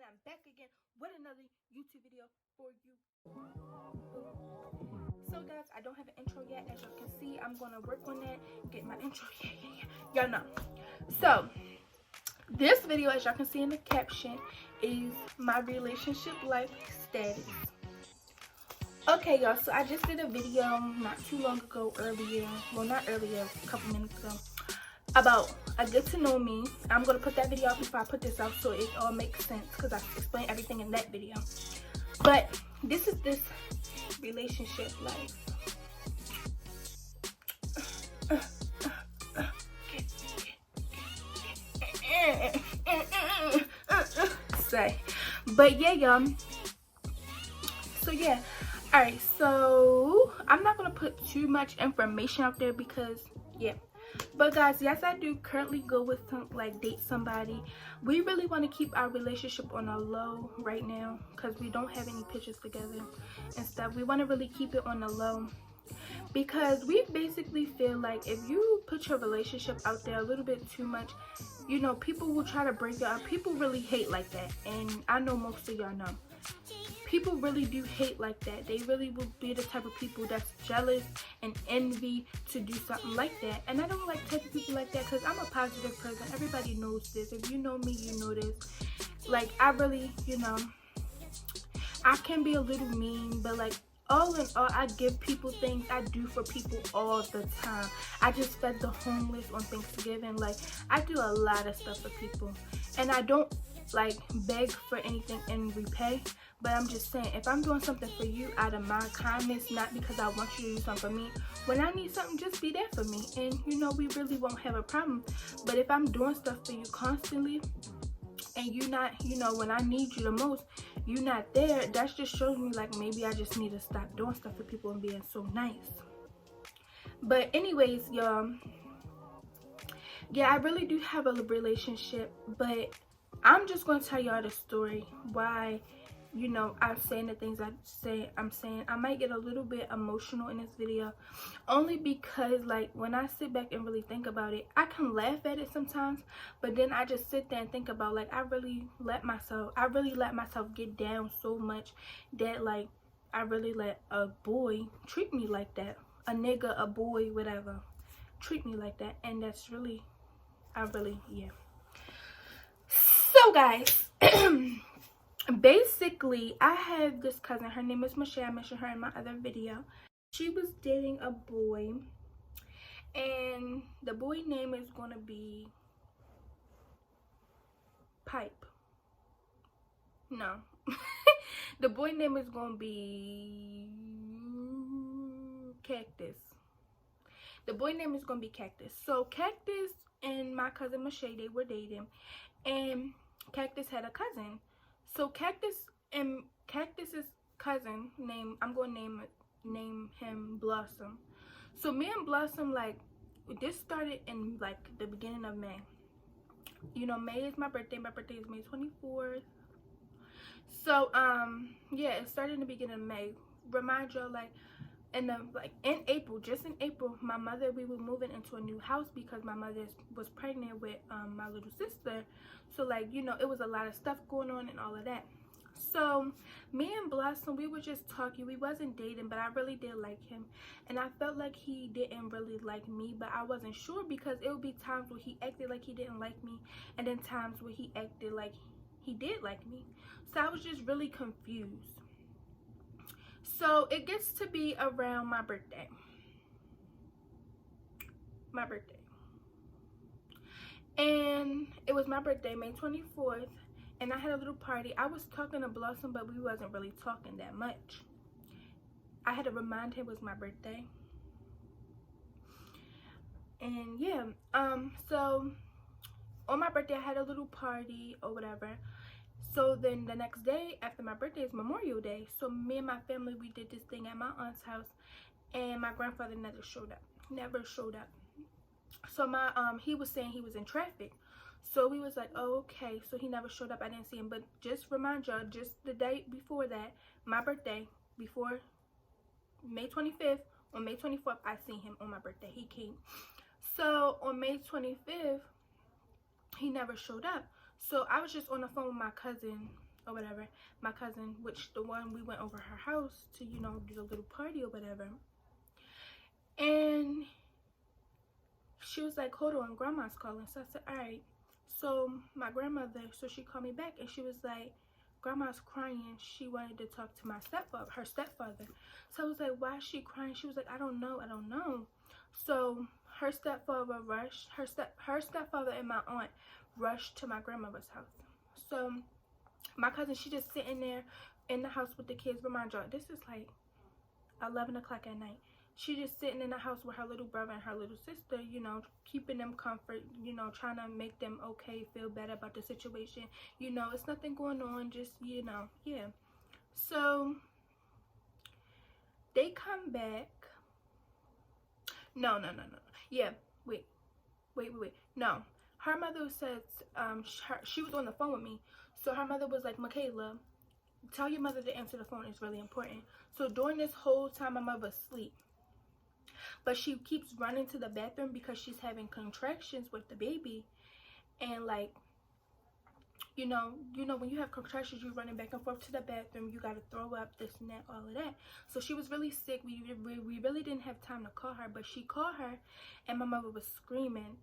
I'm back again with another YouTube video for you. So guys, I don't have an intro yet. As you can see, I'm gonna work on that, get my intro. Y'all know. So this video, as y'all can see in the caption, is my relationship life status. Okay y'all, so I just did a video not too long ago, not earlier, a couple minutes ago, about a get to know me. I'm gonna put that video out before I put this out so it all makes sense, because I explained everything in that video. But this is this relationship life. Say, but yeah, y'all. So yeah, all right. So I'm not gonna put too much information out there because yeah. But guys, yes, I do currently go with date somebody. We really want to keep our relationship on a low right now because we don't have any pictures together and stuff. We want to really keep it on the low because we basically feel like if you put your relationship out there a little bit too much, you know, people will try to break it up. People really hate like that, and I know most of y'all know. People really do hate like that. They really will be the type of people that's jealous and envy to do something like that. And I don't like type of people like that because I'm a positive person. Everybody knows this. If you know me, you know this. Like, I really, you know, I can be a little mean, but like, all in all, I give people things. I do for people all the time. I just fed the homeless on Thanksgiving. Like, I do a lot of stuff for people. And I don't like beg for anything in repay, but I'm just saying, if I'm doing something for you out of my kindness, not because I want you to do something for me, when I need something, just be there for me, and you know, we really won't have a problem. But if I'm doing stuff for you constantly and you not, you know, when I need you the most, you not there, that just shows me like maybe I just need to stop doing stuff for people and being so nice. But anyways, y'all, yeah, I really do have a relationship, but I'm just going to tell y'all the story why, you know, I'm saying the things I'm saying. I might get a little bit emotional in this video, only because like when I sit back and really think about it, I can laugh at it sometimes, but then I just sit there and think about like I really let myself get down so much that like I really let a boy treat me like that, a nigga, a boy, whatever, treat me like that, and that's really, yeah. So guys, basically I have this cousin. Her name is Michelle. I mentioned her in my other video. She was dating a boy, and the boy name is gonna be Pipe. No. The boy name is gonna be Cactus. The boy name is gonna be Cactus. So Cactus and my cousin Michelle, they were dating, and Cactus had a cousin. So Cactus's cousin name, I'm gonna name him Blossom. So me and Blossom, like, this started in like the beginning of May. You know, May is my birthday. My birthday is May 24th. So yeah, it started in the beginning of May. Remind y'all, like, in April, just in April, my mother, we were moving into a new house because my mother was pregnant with my little sister. So like, you know, it was a lot of stuff going on and all of that. So me and Blossom, we were just talking. We wasn't dating, but I really did like him, and I felt like he didn't really like me, but I wasn't sure because it would be times where he acted like he didn't like me, and then times where he acted like he did like me. So I was just really confused. So it gets to be around my birthday. And it was my birthday, May 24th, and I had a little party. I was talking to Blossom, but we wasn't really talking that much. I had to remind him it was my birthday. And yeah, so on my birthday I had a little party or whatever. So then the next day after my birthday is Memorial Day. So me and my family, we did this thing at my aunt's house, and my grandfather never showed up. So my he was saying he was in traffic. So we was like, oh, okay. So he never showed up. I didn't see him. But just remind y'all, just the day before that, my birthday, before May 25th, on May 24th, I seen him on my birthday. He came. So on May 25th, he never showed up. So I was just on the phone with my cousin or whatever, my cousin, which the one we went over her house to, you know, do a little party or whatever. And she was like, hold on, grandma's calling. So I said, all right. So my grandmother, so she called me back and she was like, grandma's crying. She wanted to talk to my stepfather, her stepfather. So I was like, why is she crying? She was like, I don't know. So her stepfather rushed, her stepfather and my aunt rushed to my grandmother's house. So my cousin, she just sitting there in the house with the kids. Remind y'all, this is like 11 o'clock at night. She just sitting in the house with her little brother and her little sister, you know, keeping them comfort, you know, trying to make them okay, feel better about the situation. You know, it's nothing going on, just, you know, yeah. So they come back. No. Yeah, wait. No. Her mother said, she was on the phone with me. So her mother was like, Michaela, tell your mother to answer the phone. It's really important. So during this whole time, my mother's asleep. But she keeps running to the bathroom because she's having contractions with the baby. And like, you know, when you have contractions, you're running back and forth to the bathroom. You got to throw up, this and that, all of that. So she was really sick. We really didn't have time to call her. But she called her and my mother was screaming.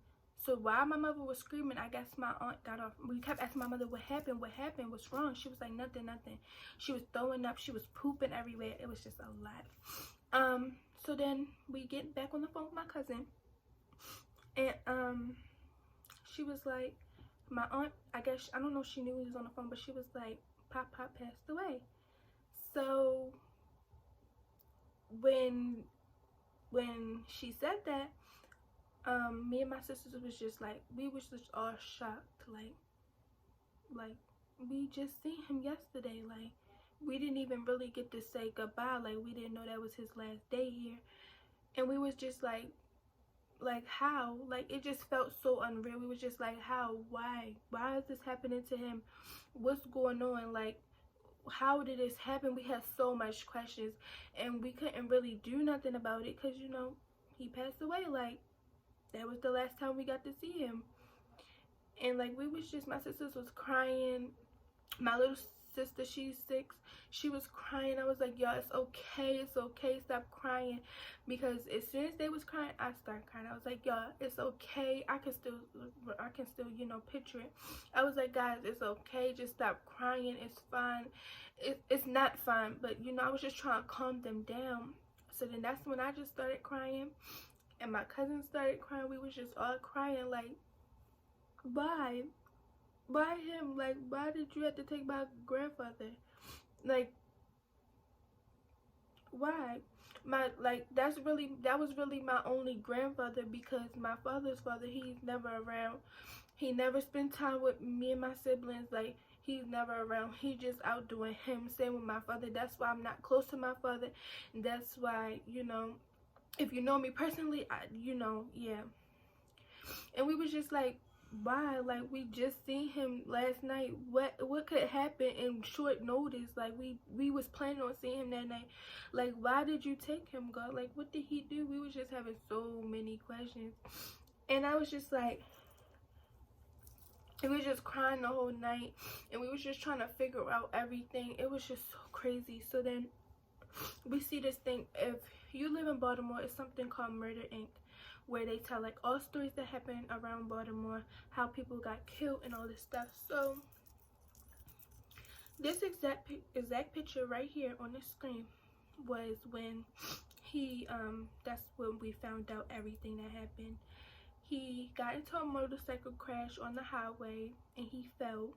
So while my mother was screaming, I guess my aunt got off. We kept asking my mother, what happened? What's wrong? She was like, nothing. She was throwing up. She was pooping everywhere. It was just a lot. So then we get back on the phone with my cousin. And she was like, my aunt, I guess, I don't know if she knew he was on the phone, but she was like, Pop passed away. So when she said that, me and my sisters was just like, we was just all shocked, like we just seen him yesterday, like we didn't even really get to say goodbye, like we didn't know that was his last day here. And we was just like how, like it just felt so unreal. We was just like, how, why is this happening to him? What's going on? Like, how did this happen? We had so much questions and we couldn't really do nothing about it because, you know, he passed away. Like, that was the last time we got to see him. And like, we was just, my sisters was crying. My little sister, she's 6, she was crying. I was like, y'all, it's okay, stop crying. Because as soon as they was crying, I started crying. I was like, y'all, it's okay. I can still, you know, picture it. I was like, guys, it's okay, just stop crying, it's fine. It's not fine, but you know, I was just trying to calm them down. So then that's when I just started crying and my cousin started crying. We was just all crying, like, why him? Like, why did you have to take my grandfather? Like, why? That was really my only grandfather, because my father's father, he's never around. He never spent time with me and my siblings. Like, he's never around. He just out doing him. Same with my father. That's why I'm not close to my father. That's why, you know, if you know me personally, you know, yeah. And we was just like, why? Like, we just seen him last night. What could happen in short notice? Like, we was planning on seeing him that night. Like, why did you take him, God? Like, what did he do? We was just having so many questions. And I was just like, we was just crying the whole night, and we was just trying to figure out everything. It was just so crazy. So then we see this thing. If you live in Baltimore, it's something called Murder Inc., where they tell like all stories that happen around Baltimore, how people got killed and all this stuff. So this exact picture right here on the screen was when he that's when we found out everything that happened. He got into a motorcycle crash on the highway and he fell.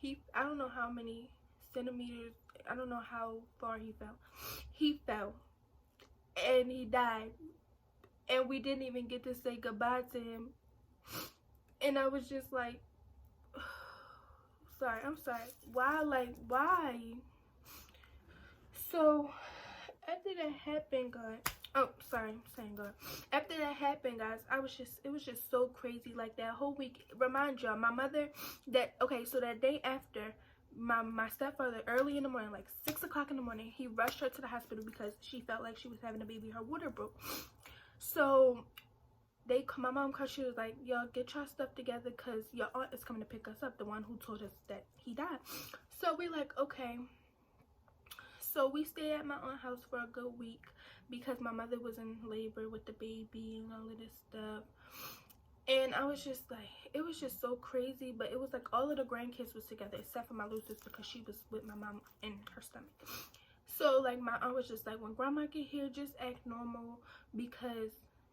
I don't know how many centimeters, I don't know how far he fell. He fell and he died, and we didn't even get to say goodbye to him. And I was just like, I'm sorry, why? Like, why? So after that happened, God, after that happened, guys, it was just so crazy. Like, that whole week, remind y'all, my mother, so that day after, my stepfather, early in the morning, like 6 o'clock in the morning, he rushed her to the hospital because she felt like she was having a baby. Her water broke. So my mom called, she was like, y'all get your stuff together because your aunt is coming to pick us up, the one who told us that he died. So we like, okay. So we stayed at my aunt's house for a good week because my mother was in labor with the baby and all of this stuff. And I was just like, it was just so crazy. But it was like all of the grandkids was together except for my little sister because she was with my mom in her stomach. So like my aunt was just like, when grandma get here, just act normal, because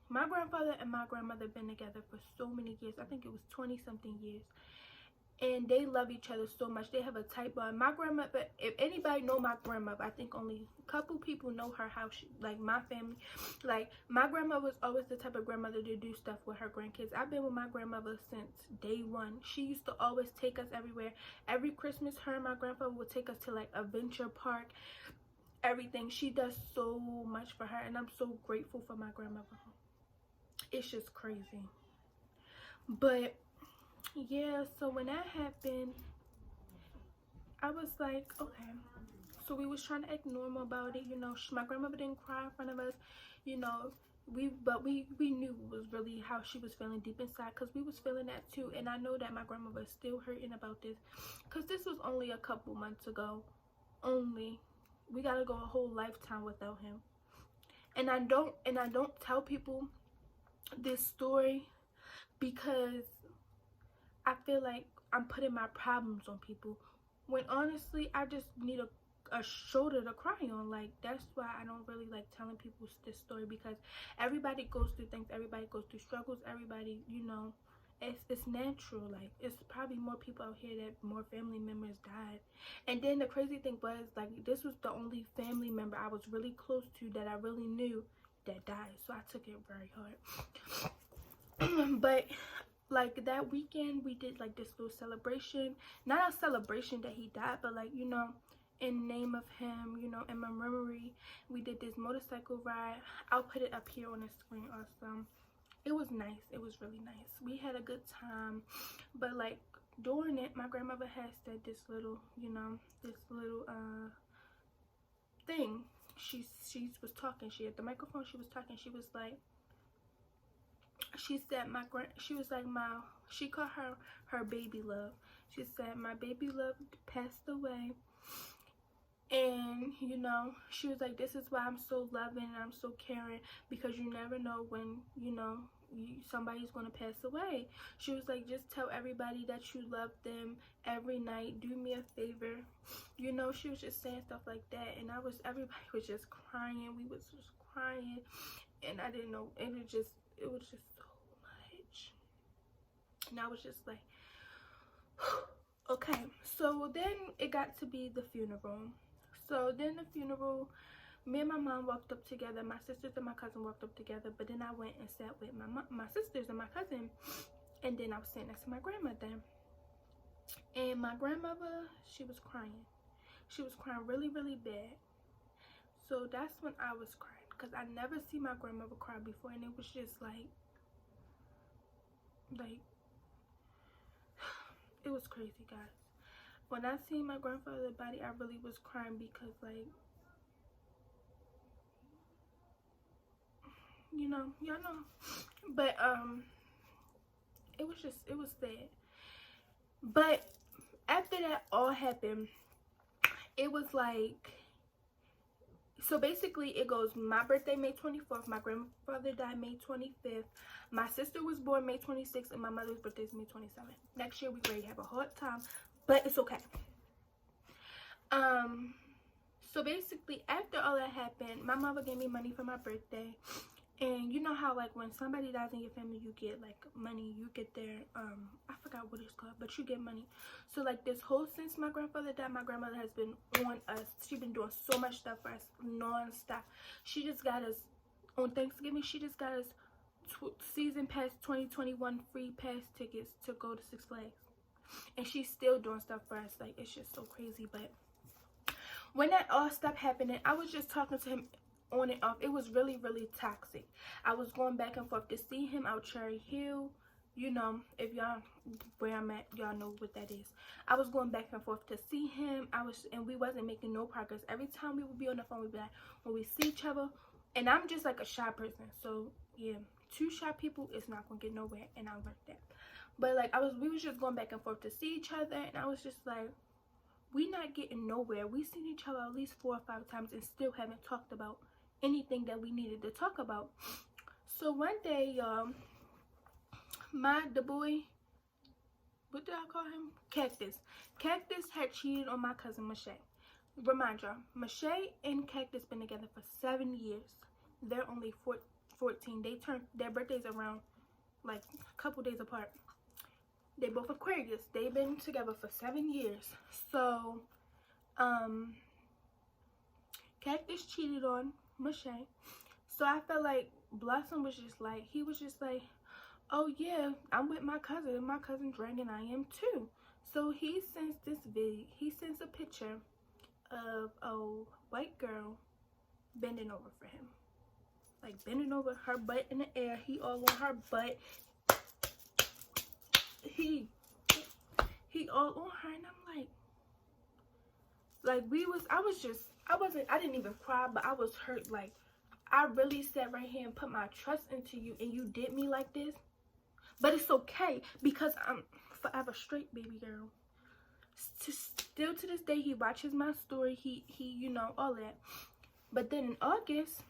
my grandfather and my grandmother been together for so many years. I think it was 20 something years. And they love each other so much. They have a tight bond. My grandmother, if anybody know my grandmother, I think only a couple people know her, how she, like my family, like my grandmother was always the type of grandmother to do stuff with her grandkids. I've been with my grandmother since day one. She used to always take us everywhere. Every Christmas, her and my grandfather would take us to like Adventure Park, everything. She does so much for her, and I'm so grateful for my grandmother. It's just crazy. But yeah, so when that happened, I was like, okay. So we was trying to act normal about it, you know. My grandmother didn't cry in front of us, you know. We knew it was really how she was feeling deep inside, because we was feeling that too. And I know that my grandmother is still hurting about this, because this was only a couple months ago. Only. We gotta go a whole lifetime without him. And I don't tell people this story because I feel like I'm putting my problems on people, when honestly I just need a shoulder to cry on. Like, that's why I don't really like telling people this story, because everybody goes through things, everybody goes through struggles, everybody, you know, it's natural. Like, it's probably more people out here that more family members died. And then the crazy thing was, like, this was the only family member I was really close to, that I really knew, that died. So I took it very hard. But like that weekend we did like this little celebration, not a celebration that he died, but like, you know, in name of him, you know, in my memory. We did this motorcycle ride. I'll put it up here on the screen also. It was nice. It was really nice. We had a good time. But like during it, my grandmother had said this little, you know, this little thing. She was talking. She had the microphone. She was talking. She was like, she said she was like, she called her baby love. She said, my baby love passed away, and you know, she was like, this is why I'm so loving and I'm so caring, because you never know when, you know, somebody's gonna pass away. She was like, just tell everybody that you love them every night, do me a favor, you know. She was just saying stuff like that, and everybody was just crying. We was just crying, and I didn't know, and it was just so much. And I was just like, okay. So then it got to be the funeral. So then the funeral, me and my mom walked up together. My sisters and my cousin walked up together. But then I went and sat with my sisters and my cousin. And then I was sitting next to my grandmother. And my grandmother, she was crying. She was crying really, really bad. So that's when I was crying, because I never seen my grandmother cry before. And it was just like it was crazy, guys. When I seen my grandfather's body, I really was crying, because like, you know, y'all know. But it was sad. But after that all happened, it was like, so basically it goes, my birthday May 24th, my grandfather died May 25th, my sister was born May 26th, and my mother's birthday is May 27th. Next year we ready to have a hard time, but it's okay. So basically after all that happened, my mother gave me money for my birthday. And you know how like when somebody dies in your family, you get like money, you get their I forgot what it's called, but you get money. So like this whole, since my grandfather died, my grandmother has been on us. She's been doing so much stuff for us non-stop. She just got us on Thanksgiving, she just got us season pass 2021 free pass tickets to go to Six Flags. And she's still doing stuff for us. Like, it's just so crazy. But when that all stopped happening, I was just talking to him on and off. It was really, really toxic. I was going back and forth to see him out Cherry Hill. You know, if y'all, where I'm at, y'all know what that is. I was going back and forth to see him. And we wasn't making no progress. Every time we would be on the phone, we'd be like, when we see each other, and I'm just like a shy person. So, yeah. two shy people is not gonna get nowhere, and I learned that. But like we was just going back and forth to see each other, and I was just like, we not getting nowhere. We seen each other at least 4 or 5 times and still haven't talked about anything that we needed to talk about. So one day, y'all, the boy, what did I call him? Cactus had cheated on my cousin Mache. Remind y'all, Mache and Cactus been together for 7 years. They're only 14. They turned their birthdays around like a couple days apart. They both Aquarius. They've been together for 7 years. So Cactus cheated on Mache. So I felt like Blossom was just like, he was just like, oh yeah, I'm with my cousin, and my cousin Dragon, I am too. So he sends this video, he sends a picture of a white girl bending over for him. Like bending over, her butt in the air, he all on her butt. He all on her, and I'm like I didn't even cry, but I was hurt. Like, I really sat right here and put my trust into you, and you did me like this. But it's okay, because I'm forever straight, baby girl. Still to this day, he watches my story. He you know, all that. But then in August,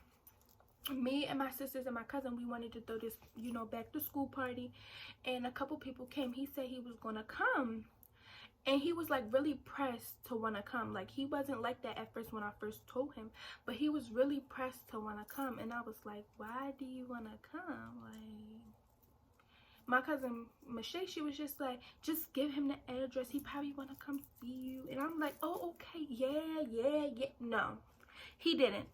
me and my sisters and my cousin, we wanted to throw this, you know, back to school party, and a couple people came. He said he was gonna come, and he was like really pressed to want to come. Like, he wasn't like that at first when I first told him, but he was really pressed to want to come. And I was like, why do you want to come? Like, my cousin Mache, she was just like, just give him the address, he probably want to come see you. And I'm like, oh, okay, yeah. No, he didn't.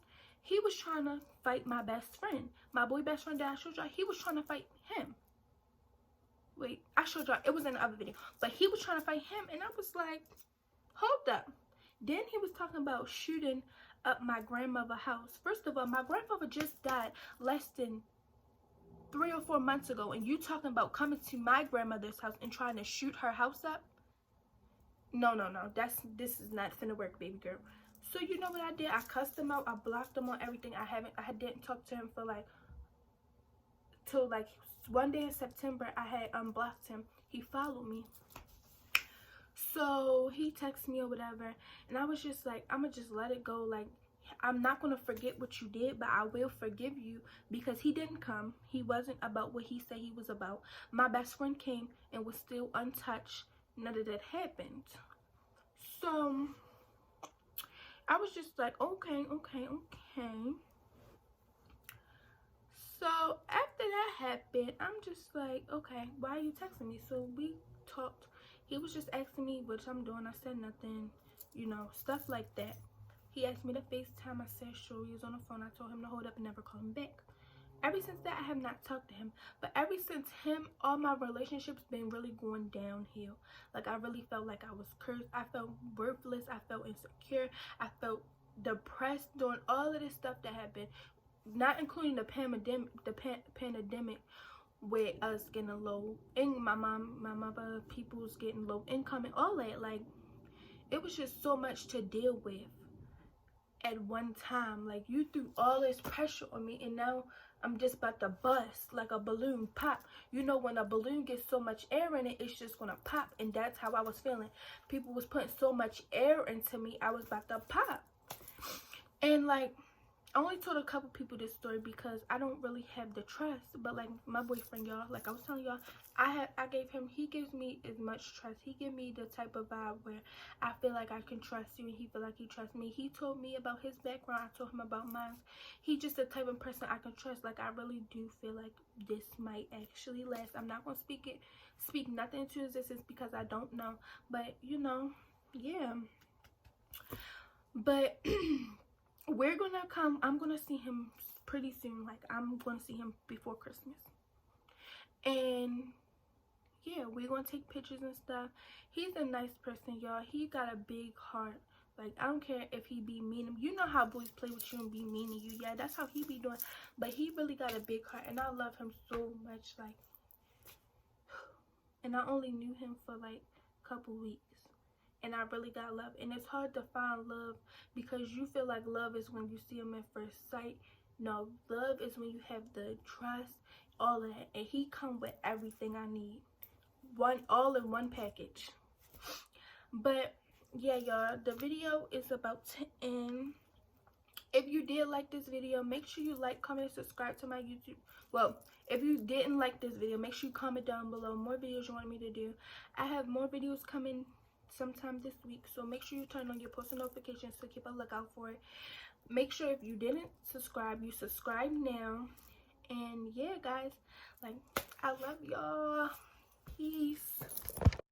He was trying to fight my best friend, my boy best friend that I showed y'all. He was trying to fight him. Wait, I showed y'all, it was in the other video, but he was trying to fight him. And I was like, hold up. Then he was talking about shooting up my grandmother's house. First of all, my grandmother just died less than 3 or 4 months ago, and you talking about coming to my grandmother's house and trying to shoot her house up? No, this is not finna work, baby girl. So you know what I did? I cussed him out. I blocked him on everything. I didn't talk to him for till one day in September. I had unblocked him. He followed me, so he texted me or whatever, and I was just like, I'ma just let it go. Like, I'm not gonna forget what you did, but I will forgive you, because he didn't come. He wasn't about what he said he was about. My best friend came and was still untouched. None of that happened. So I was just like, okay. So after that happened, I'm just like, okay, why are you texting me? So we talked. He was just asking me what I'm doing. I said nothing, you know, stuff like that. He asked me to FaceTime. I said sure. He was on the phone. I told him to hold up and never call him back. Ever since that, I have not talked to him. But ever since him, all my relationships been really going downhill. Like, I really felt like I was cursed. I felt worthless. I felt insecure. I felt depressed during all of this stuff that happened. Not including the pandemic, with us getting low, and my mother, people's getting low income and all that. Like, it was just so much to deal with at one time. Like, you threw all this pressure on me, and now I'm just about to bust like a balloon, pop. You know, when a balloon gets so much air in it, it's just gonna pop. And that's how I was feeling. People was putting so much air into me, I was about to pop. And like, I only told a couple people this story because I don't really have the trust. But like, my boyfriend, y'all, like I was telling y'all, he gives me as much trust. He give me the type of vibe where I feel like I can trust you, and he feel like he trusts me. He told me about his background, I told him about mine. He just the type of person I can trust. Like, I really do feel like this might actually last. I'm not gonna speak nothing into existence because I don't know. But you know, yeah. But we're gonna come. I'm gonna see him pretty soon. Like, I'm gonna see him before Christmas. And yeah, we're gonna take pictures and stuff. He's a nice person, y'all. He got a big heart. Like, I don't care if he be mean. You know how boys play with you and be mean to you. Yeah, that's how he be doing. But he really got a big heart, and I love him so much. Like, and I only knew him for like a couple weeks, and I really got love. And it's hard to find love, because you feel like love is when you see him at first sight, No, love is when you have the trust, all of that, and he come with everything I need, all in one package. But yeah, y'all, the video is about to end. If you did like this video, make sure you like, comment, and subscribe to my YouTube. Well, if you didn't like this video, make sure you comment down below more videos you want me to do. I have more videos coming sometime this week, so make sure you turn on your post notifications to keep a lookout for it. Make sure if you didn't subscribe, you subscribe now. And yeah, guys, like, I love y'all. Peace.